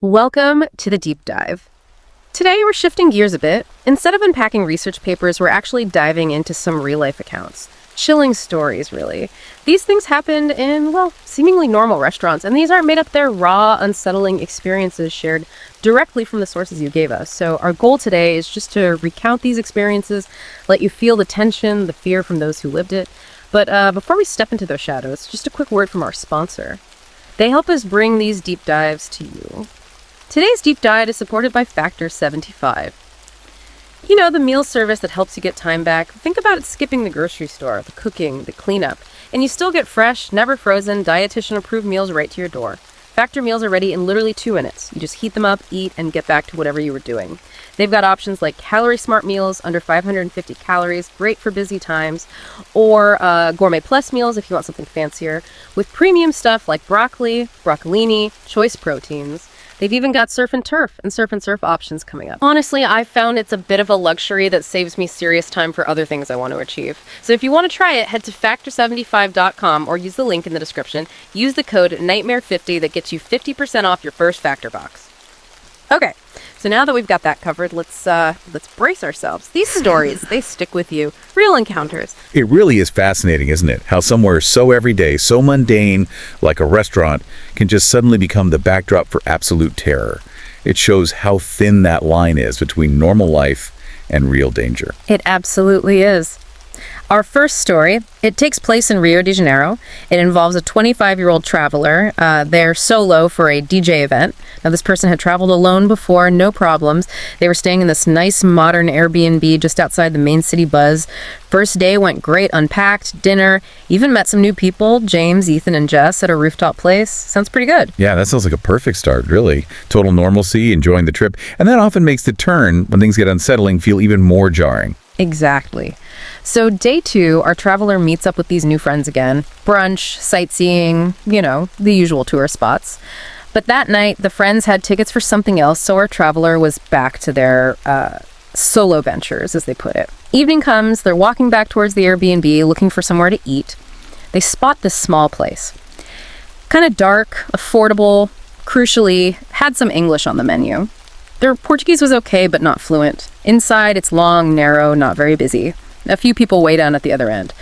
Welcome to the deep dive. Today we're shifting gears a bit. Instead of unpacking research papers, we're actually diving into some real-life accounts. Chilling stories, really. These things happened in, well, seemingly normal restaurants, and these aren't made up. They're raw, unsettling experiences shared directly from the sources you gave us. So our goal today is just to recount these experiences, let you feel the tension, the fear from those who lived it. But before we step into those shadows, just a quick word from our sponsor. They help us bring these deep dives to you. Today's deep dive is supported by Factor 75. You know, the meal service that helps you get time back. Think about it skipping the grocery store, the cooking, the cleanup, and you still get fresh, never frozen, dietitian-approved meals right to your door. Factor meals are ready in literally 2 minutes. You just heat them up, eat, and get back to whatever you were doing. They've got options like calorie-smart meals, under 550 calories, great for busy times, or gourmet plus meals if you want something fancier, with premium stuff like broccoli, broccolini, choice proteins. They've even got surf and turf options coming up. Honestly, I've found it's a bit of a luxury that saves me serious time for other things I want to achieve. So if you want to try it, head to factor75.com or use the link in the description. Use the code NIGHTMARE50 that gets you 50% off your first Factor box. Okay, so now that we've got that covered, let's brace ourselves. These stories, they stick with you. Real encounters. It really is fascinating, isn't it? How somewhere so everyday, so mundane, like a restaurant, can just suddenly become the backdrop for absolute terror. It shows how thin that line is between normal life and real danger. It absolutely is. Our first story, it takes place in Rio de Janeiro. It involves a 25-year-old traveler. They're solo for a DJ event. Now, this person had traveled alone before, no problems. They were staying in this nice modern Airbnb just outside the main city buzz. First day went great, unpacked, dinner, even met some new people, James, Ethan, and Jess at a rooftop place. Sounds pretty good. Yeah, that sounds like a perfect start, really. Total normalcy, enjoying the trip, and that often makes the turn, when things get unsettling, feel even more jarring. Exactly. So day 2, our traveler meets up with these new friends again. Brunch, sightseeing, the usual tourist spots. But that night, the friends had tickets for something else, so our traveler was back to their solo ventures, as they put it. Evening comes, they're walking back towards the Airbnb, looking for somewhere to eat. They spot this small place. Kind of dark, affordable, crucially, had some English on the menu. Their Portuguese was okay, but not fluent. Inside, it's long, narrow, not very busy. A few people way down at the other end.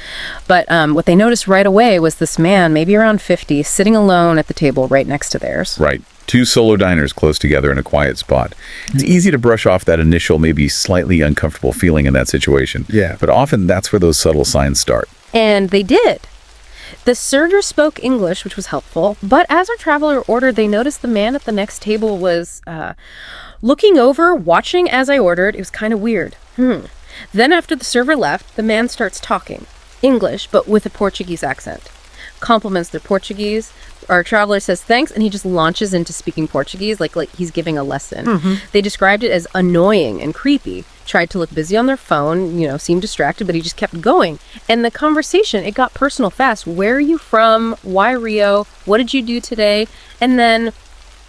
But what they noticed right away was this man, maybe around 50, sitting alone at the table right next to theirs. Right. 2 solo diners close together in a quiet spot. It's easy to brush off that initial, maybe slightly uncomfortable feeling in that situation. Yeah. But often that's where those subtle signs start. And they did. The server spoke English, which was helpful, but as our traveler ordered, they noticed the man at the next table was looking over, watching as I ordered. It was kind of weird. Then after the server left, the man starts talking English, but with a Portuguese accent. Compliments their Portuguese. Our traveler says thanks, and he just launches into speaking Portuguese like he's giving a lesson. They described it as annoying and creepy. Tried to look busy on their phone, seemed distracted, but he just kept going. And the conversation, it got personal fast. Where are you from? Why Rio? What did you do today? And then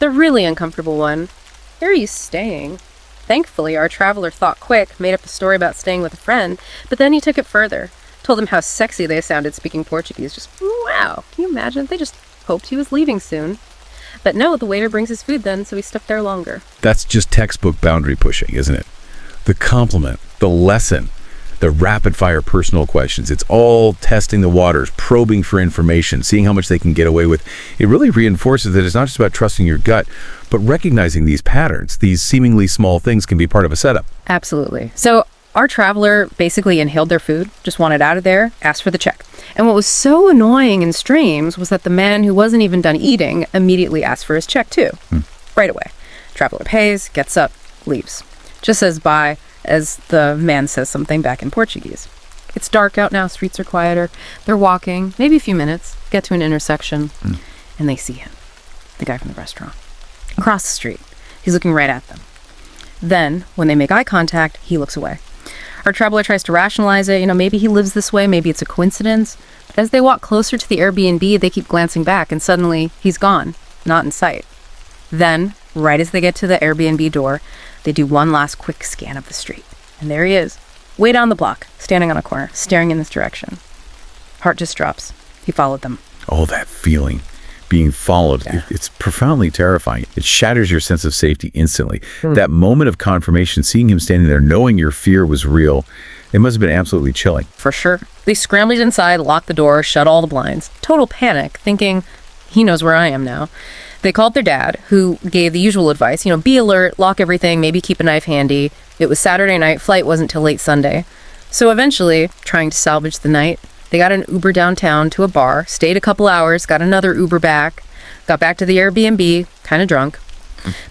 the really uncomfortable one, where are you staying? Thankfully, our traveler thought quick, made up a story about staying with a friend, but then he took it further. Told them how sexy they sounded speaking Portuguese. Just, wow, can you imagine? They just hoped he was leaving soon. But no, the waiter brings his food then, so he stuck there longer. That's just textbook boundary pushing, isn't it? The compliment, the lesson, the rapid-fire personal questions. It's all testing the waters, probing for information, seeing how much they can get away with. It really reinforces that it's not just about trusting your gut, but recognizing these patterns. These seemingly small things can be part of a setup. Absolutely. So our traveler basically inhaled their food, just wanted out of there, asked for the check. And what was so annoying and strange was that the man who wasn't even done eating immediately asked for his check too. Right away. Traveler pays, gets up, leaves. Just says bye as the man says something back in Portuguese. It's dark out now, streets are quieter. They're walking, maybe a few minutes, get to an intersection, and they see him, the guy from the restaurant. Across the street. He's looking right at them. Then, when they make eye contact, he looks away. Our traveler tries to rationalize it. Maybe he lives this way, maybe it's a coincidence. But as they walk closer to the Airbnb, they keep glancing back, and suddenly, he's gone, not in sight. Then, right as they get to the Airbnb door, they do one last quick scan of the street. And there he is, way down the block, standing on a corner, staring in this direction. Heart just drops. He followed them. Oh, that feeling. being followed. It's profoundly terrifying. It shatters your sense of safety instantly. That moment of confirmation, seeing him standing there, knowing your fear was real, it must have been absolutely chilling. For sure. They scrambled inside, locked the door, shut all the blinds. Total panic, thinking, he knows where I am now. They called their dad, who gave the usual advice, be alert, lock everything, maybe keep a knife handy. It was Saturday night, flight wasn't till late Sunday. So eventually, trying to salvage the night, they got an Uber downtown to a bar, stayed a couple hours, got another Uber back, got back to the Airbnb, kind of drunk.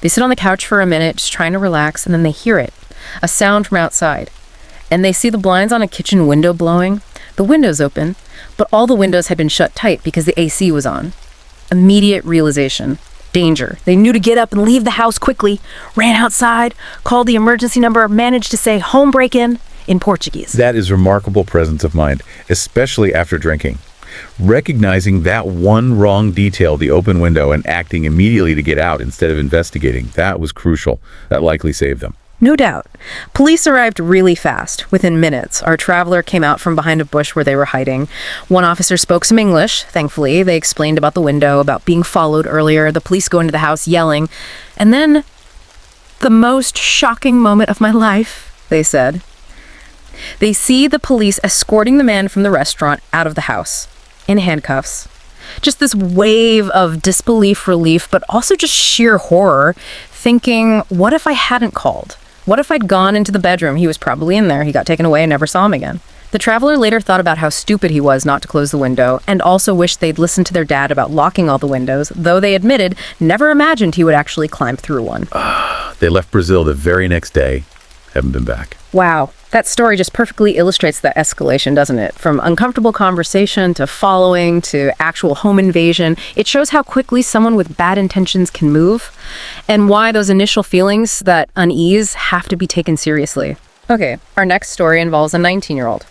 They sit on the couch for a minute, just trying to relax, and then they hear it, a sound from outside. And they see the blinds on a kitchen window blowing. The window's open, but all the windows had been shut tight because the AC was on. Immediate realization. Danger. They knew to get up and leave the house quickly, ran outside, called the emergency number, managed to say home break-in in Portuguese. That is remarkable presence of mind, especially after drinking. Recognizing that one wrong detail, the open window, and acting immediately to get out instead of investigating, that was crucial. That likely saved them. No doubt. Police arrived really fast. Within minutes, our traveler came out from behind a bush where they were hiding. One officer spoke some English, thankfully. They explained about the window, about being followed earlier. The police go into the house yelling. And then, the most shocking moment of my life, they said. They see the police escorting the man from the restaurant out of the house, in handcuffs. Just this wave of disbelief, relief, but also just sheer horror, thinking, what if I hadn't called? What if I'd gone into the bedroom? He was probably in there. He got taken away and never saw him again. The traveler later thought about how stupid he was not to close the window, and also wished they'd listened to their dad about locking all the windows, though they admitted never imagined he would actually climb through one. They left Brazil the very next day. Haven't been back. Wow. That story just perfectly illustrates the escalation, doesn't it? From uncomfortable conversation to following to actual home invasion. It shows how quickly someone with bad intentions can move and why those initial feelings, that unease, have to be taken seriously. Okay, our next story involves a 19-year-old.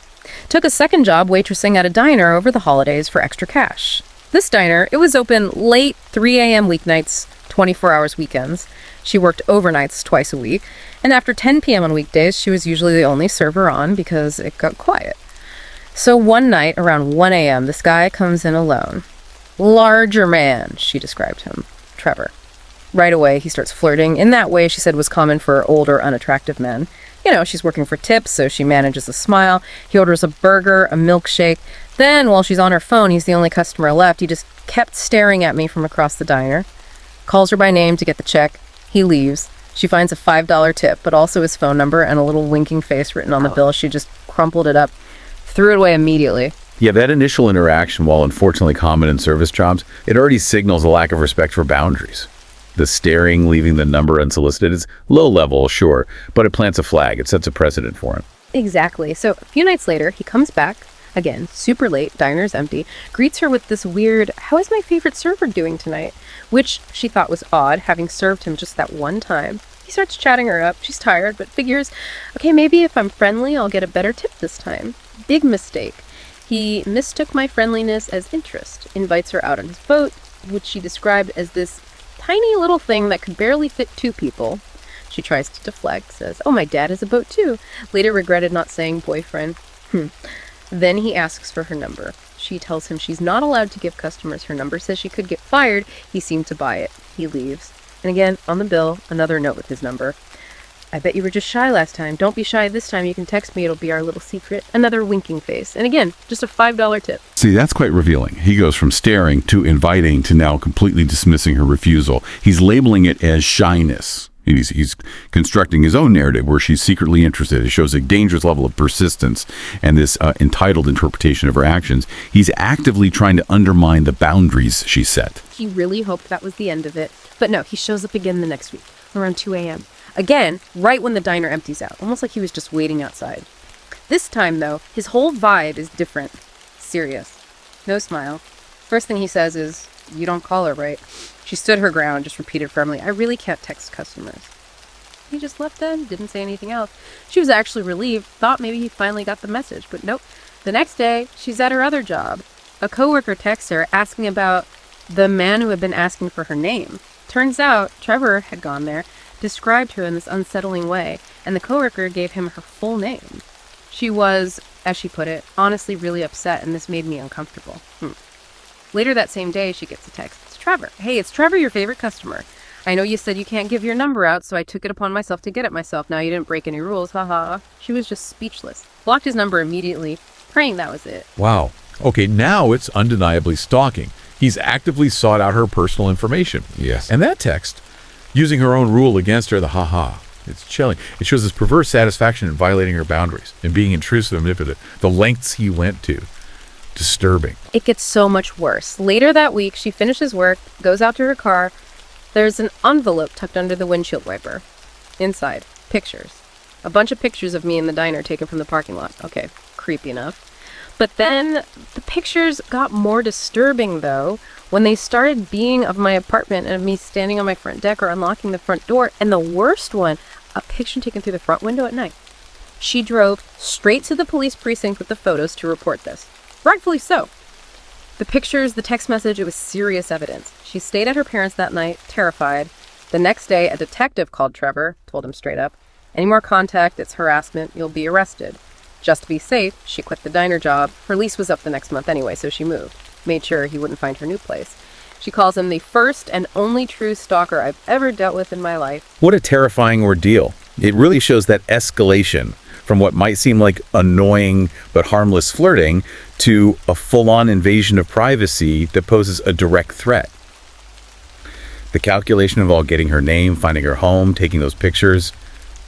Took a second job waitressing at a diner over the holidays for extra cash. This diner, it was open late 3 a.m. weeknights, 24 hours weekends. She worked overnights twice a week, and after 10 p.m. on weekdays, she was usually the only server on because it got quiet. So one night, around 1 a.m., this guy comes in alone. Larger man, she described him. Trevor. Right away, he starts flirting. In that way, she said, was common for older, unattractive men. She's working for tips, so she manages a smile. He orders a burger, a milkshake. Then, while she's on her phone, he's the only customer left. He just kept staring at me from across the diner. Calls her by name to get the check. He leaves. She finds a $5 tip, but also his phone number and a little winking face written on the bill. She just crumpled it up, threw it away immediately. Yeah, that initial interaction, while unfortunately common in service jobs, it already signals a lack of respect for boundaries. The staring, leaving the number unsolicited is low level, sure, but it plants a flag. It sets a precedent for him. Exactly. So a few nights later, he comes back, again, super late, diner's empty, greets her with this weird, "How is my favorite server doing tonight?" Which she thought was odd, having served him just that one time. He starts chatting her up. She's tired, but figures, okay, maybe if I'm friendly, I'll get a better tip this time. Big mistake. He mistook my friendliness as interest, invites her out on his boat, which she described as this tiny little thing that could barely fit two people. She tries to deflect, says, "Oh, my dad has a boat too." Later regretted not saying boyfriend. Then he asks for her number. She tells him she's not allowed to give customers her number, says she could get fired. He seemed to buy it. He leaves. And again, on the bill, another note with his number. "I bet you were just shy last time. Don't be shy this time. You can text me. It'll be our little secret." Another winking face. And again, just a $5 tip. See, that's quite revealing. He goes from staring to inviting to now completely dismissing her refusal. He's labeling it as shyness. He's constructing his own narrative where she's secretly interested. It shows a dangerous level of persistence and this entitled interpretation of her actions. He's actively trying to undermine the boundaries she set. He really hoped that was the end of it. But no, he shows up again the next week, around 2 a.m. Again, right when the diner empties out, almost like he was just waiting outside. This time, though, his whole vibe is different. Serious. No smile. First thing he says is, "You don't call her, right?" She stood her ground, just repeated firmly, "I really can't text customers." He just left then, didn't say anything else. She was actually relieved, thought maybe he finally got the message, but nope. The next day, she's at her other job. A coworker texts her asking about the man who had been asking for her name. Turns out, Trevor had gone there, described her in this unsettling way, and the coworker gave him her full name. She was, as she put it, honestly really upset, and this made me uncomfortable. Later that same day, she gets a text. It's Trevor. Hey, it's Trevor, your favorite customer. I know you said you can't give your number out, so I took it upon myself to get it myself. Now you didn't break any rules, haha." She was just speechless. Blocked his number immediately, praying that was it. Wow. Okay, now it's undeniably stalking. He's actively sought out her personal information. Yes. And that text, using her own rule against her, the haha. It's chilling. It shows his perverse satisfaction in violating her boundaries and being intrusive and manipulative. The lengths he went to. Disturbing. It gets so much worse. Later that week, she finishes work, goes out to her car. There's an envelope tucked under the windshield wiper. Inside, pictures. A bunch of pictures of me in the diner taken from the parking lot. Okay, creepy enough. But then the pictures got more disturbing, though, when they started being of my apartment and of me standing on my front deck or unlocking the front door. And the worst one, a picture taken through the front window at night. She drove straight to the police precinct with the photos to report this. Rightfully so. The pictures, the text message, it was serious evidence. She stayed at her parents' that night, terrified. The next day, a detective called Trevor, told him straight up, "Any more contact, it's harassment, you'll be arrested." Just to be safe, she quit the diner job. Her lease was up the next month anyway, so she moved. Made sure he wouldn't find her new place. She calls him the first and only true stalker I've ever dealt with in my life. What a terrifying ordeal. It really shows that escalation from what might seem like annoying but harmless flirting to a full-on invasion of privacy that poses a direct threat. The calculation of all getting her name, finding her home, taking those pictures,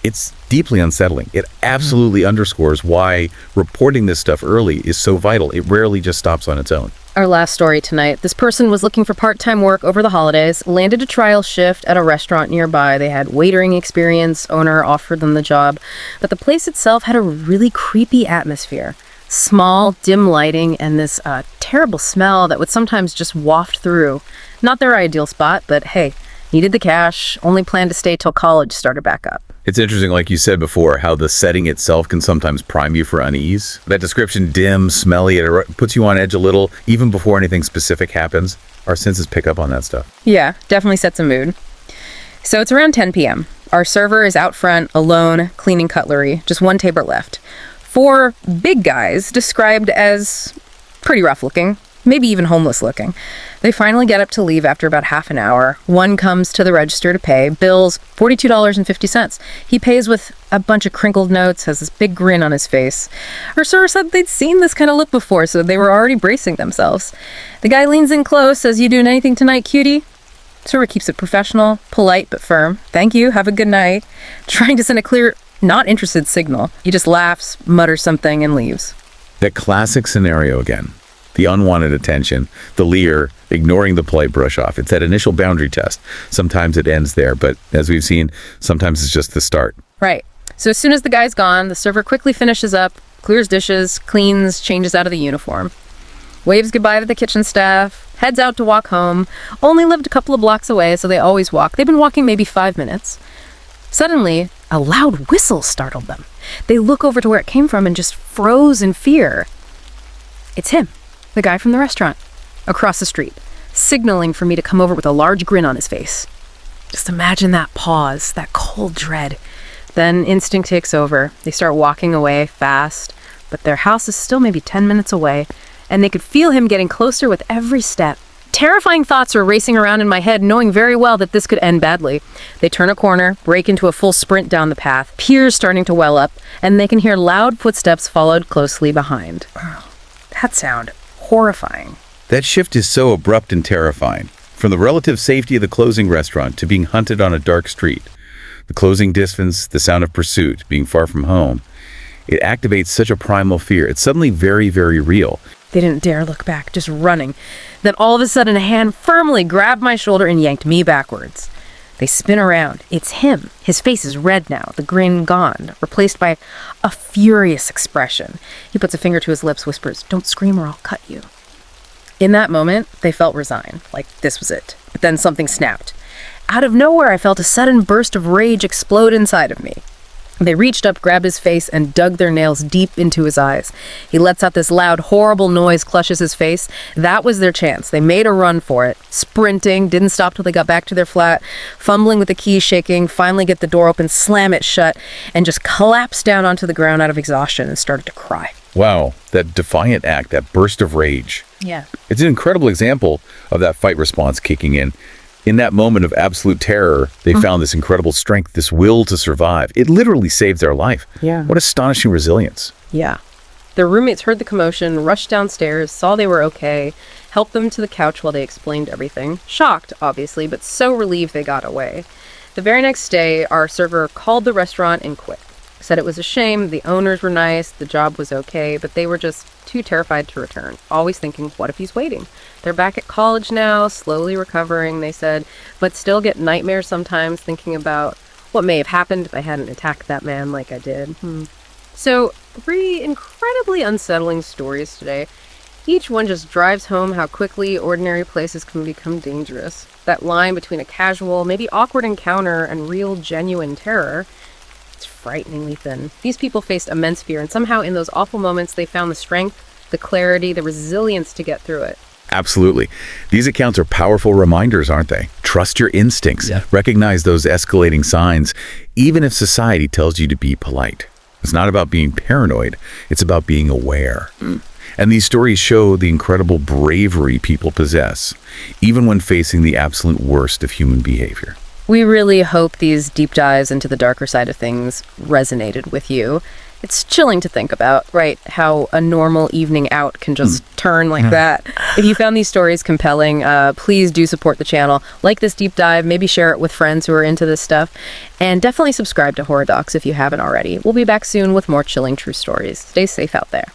it's deeply unsettling. It absolutely underscores why reporting this stuff early is so vital. It rarely just stops on its own. Our last story tonight. This person was looking for part-time work over the holidays, landed a trial shift at a restaurant nearby. They had waitering experience, owner offered them the job, but the place itself had a really creepy atmosphere. Small, dim lighting, and this terrible smell that would sometimes just waft through. Not their ideal spot, but hey, needed the cash, only planned to stay till college started back up. It's interesting, like you said before, how the setting itself can sometimes prime you for unease. That description, dim, smelly, it puts you on edge a little, even before anything specific happens. Our senses pick up on that stuff. Yeah, definitely sets a mood. So it's around 10 p.m. Our server is out front, alone, cleaning cutlery, just one table left. 4 big guys, described as pretty rough looking, maybe even homeless looking. They finally get up to leave after about half an hour. One comes to the register to pay. Bill's $42.50. He pays with a bunch of crinkled notes, has this big grin on his face. Our server said they'd seen this kind of look before, so they were already bracing themselves. The guy leans in close, says, "You doing anything tonight, cutie?" Server keeps it professional, polite, but firm. "Thank you, have a good night." Trying to send a clear, not interested signal. He just laughs, mutters something, and leaves. That classic scenario again. The unwanted attention, the leer, ignoring the polite brush off. It's that initial boundary test. Sometimes it ends there, but as we've seen, sometimes it's just the start. Right. So as soon as the guy's gone, the server quickly finishes up, clears dishes, cleans, changes out of the uniform. Waves goodbye to the kitchen staff, heads out to walk home. Only lived a couple of blocks away, so they always walk. They've been walking maybe 5 minutes. Suddenly, a loud whistle startled them. They look over to where it came from and just froze in fear. It's him. The guy from the restaurant, across the street, signaling for me to come over with a large grin on his face. Just imagine that pause, that cold dread. Then instinct takes over. They start walking away fast, but their house is still maybe 10 minutes away, and they could feel him getting closer with every step. Terrifying thoughts were racing around in my head, knowing very well that this could end badly. They turn a corner, break into a full sprint down the path, tears starting to well up, and they can hear loud footsteps followed closely behind. That sound horrifying. That shift is so abrupt and terrifying. From the relative safety of the closing restaurant to being hunted on a dark street, the closing distance, the sound of pursuit, being far from home, it activates such a primal fear. It's suddenly very, very real. They didn't dare look back, just running. Then all of a sudden a hand firmly grabbed my shoulder and yanked me backwards. They spin around. It's him. His face is red now, the grin gone, replaced by a furious expression. He puts a finger to his lips, whispers, "Don't scream or I'll cut you." In that moment, they felt resigned, like this was it. But then something snapped. Out of nowhere, I felt a sudden burst of rage explode inside of me. They reached up, grabbed his face, and dug their nails deep into his eyes. He lets out this loud, horrible noise, clutches his face. That was their chance. They made a run for it, sprinting, didn't stop till they got back to their flat, fumbling with the keys, shaking, finally get the door open, slam it shut, and just collapsed down onto the ground out of exhaustion and started to cry. Wow, that defiant act, that burst of rage. Yeah. It's an incredible example of that fight response kicking in. In that moment of absolute terror, they found this incredible strength, this will to survive. It literally saved their life. Yeah. What astonishing resilience. Yeah. Their roommates heard the commotion, rushed downstairs, saw they were okay, helped them to the couch while they explained everything. Shocked, obviously, but so relieved they got away. The very next day, our server called the restaurant and quit. Said it was a shame, the owners were nice, the job was okay, but they were just too terrified to return, always thinking, what if he's waiting? They're back at college now, slowly recovering, they said, but still get nightmares sometimes thinking about what may have happened if I hadn't attacked that man like I did. So, 3 incredibly unsettling stories today. Each one just drives home how quickly ordinary places can become dangerous. That line between a casual, maybe awkward encounter and real, genuine terror, it's frighteningly thin. These people faced immense fear, and somehow in those awful moments, they found the strength, the clarity, the resilience to get through it. Absolutely. These accounts are powerful reminders, aren't they? Trust your instincts. Yeah. Recognize those escalating signs, even if society tells you to be polite. It's not about being paranoid. It's about being aware. And these stories show the incredible bravery people possess, even when facing the absolute worst of human behavior. We really hope these deep dives into the darker side of things resonated with you. It's chilling to think about, right? How a normal evening out can just turn like that. If you found these stories compelling, please do support the channel. Like this deep dive, maybe share it with friends who are into this stuff. And definitely subscribe to Horror Docs if you haven't already. We'll be back soon with more chilling true stories. Stay safe out there.